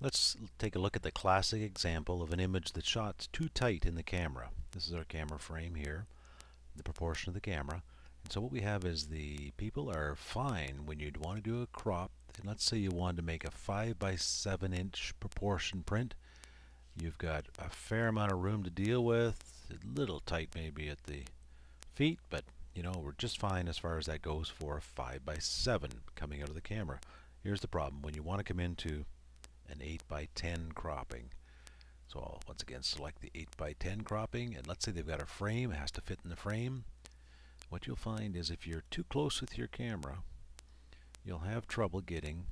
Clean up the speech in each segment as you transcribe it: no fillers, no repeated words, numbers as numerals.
Let's take a look at the classic example of an image that's shot too tight in the camera. This is our camera frame here, the proportion of the camera. And so what we have is the people are fine when you'd want to do a crop. And let's say you wanted to make a 5 by 7 inch proportion print. You've got a fair amount of room to deal with, a little tight maybe at the feet, but you know, we're just fine as far as that goes for a 5 by 7 coming out of the camera. Here's the problem: when you want to come into an 8 by 10 cropping. So I'll once again select the 8 by 10 cropping, and let's say they've got a frame, it has to fit in the frame. What you'll find is if you're too close with your camera, you'll have trouble getting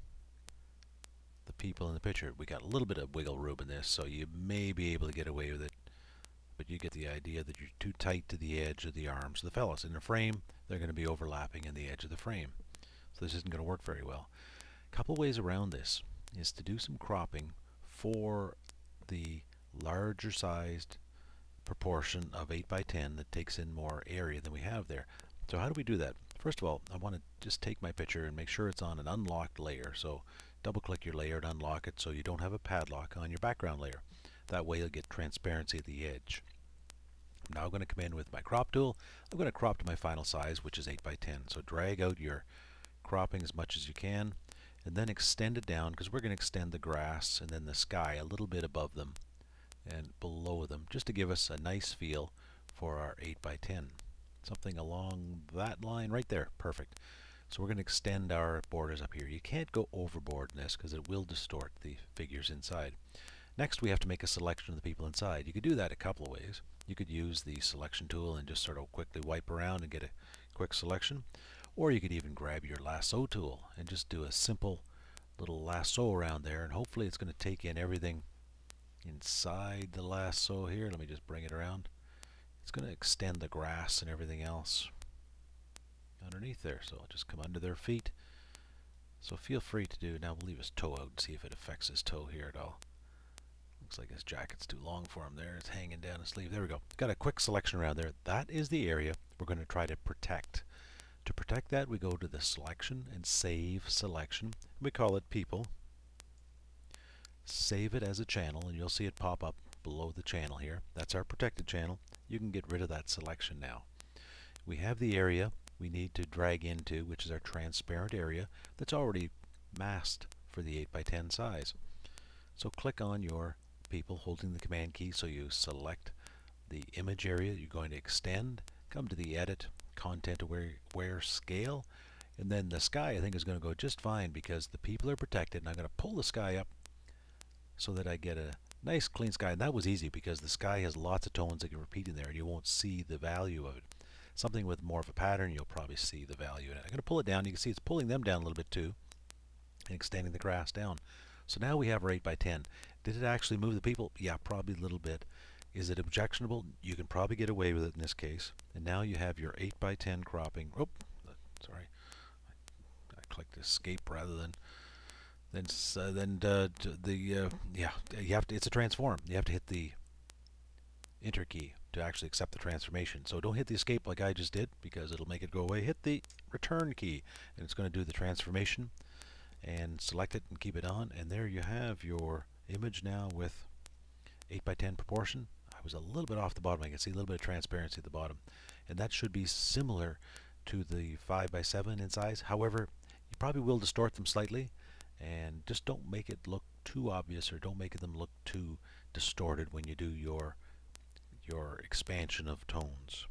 the people in the picture. We got a little bit of wiggle room in this, so you may be able to get away with it, but you get the idea that you're too tight to the edge of the arms of the fellows. In the frame, they're going to be overlapping in the edge of the frame, so this isn't going to work very well. A couple ways around this is to do some cropping for the larger sized proportion of 8 by 10 that takes in more area than we have there. So how do we do that? First of all, I want to just take my picture and make sure it's on an unlocked layer. So double click your layer to unlock it so you don't have a padlock on your background layer. That way you'll get transparency at the edge. Now I'm going to come in with my crop tool. I'm going to crop to my final size, which is 8 by 10. So drag out your cropping as much as you can, and then extend it down, because we're going to extend the grass and then the sky a little bit above them and below them, just to give us a nice feel for our 8 by 10. Something along that line right there. Perfect. So we're going to extend our borders up here. You can't go overboard in this because it will distort the figures inside. Next, we have to make a selection of the people inside. You could do that a couple of ways. You could use the selection tool and just sort of quickly wipe around and get a quick selection. Or you could even grab your lasso tool and just do a simple little lasso around there, and hopefully it's going to take in everything inside the lasso here. Let me just bring it around. It's going to extend the grass and everything else underneath there, so I'll just come under their feet. So feel free to do. Now we'll leave his toe out and see if it affects his toe here at all. Looks like his jacket's too long for him there. It's hanging down his sleeve. There we go. Got a quick selection around there. That is the area we're going to try to protect. To protect that, we go to the selection and save selection. We call it people. Save it as a channel, and you'll see it pop up below the channel here. That's our protected channel. You can get rid of that selection now. We have the area we need to drag into, which is our transparent area that's already masked for the 8 by 10 size. So click on your people holding the command key, so you select the image area you're going to extend, come to the edit, content aware scale, and then the sky I think is going to go just fine because the people are protected, and I'm going to pull the sky up so that I get a nice clean sky. And that was easy because the sky has lots of tones that can repeat in there and you won't see the value of it. Something with more of a pattern, you'll probably see the value in it. I'm going to pull it down. You can see it's pulling them down a little bit too and extending the grass down. So now we have our 8 by 10. Did it actually move the people? Yeah, probably a little bit. Is it objectionable? You can probably get away with it in this case. And now you have your 8 by 10 cropping. Oh, sorry. I clicked escape rather than yeah, you have to. It's a transform. You have to hit the enter key to actually accept the transformation. So don't hit the escape like I just did because it'll make it go away. Hit the return key, and it's going to do the transformation. And select it and keep it on, and there you have your image now with 8 by 10 proportion. I was a little bit off the bottom. I can see a little bit of transparency at the bottom, and that should be similar to the 5 by 7 in size. However, you probably will distort them slightly, and just don't make it look too obvious, or don't make them look too distorted when you do your expansion of tones.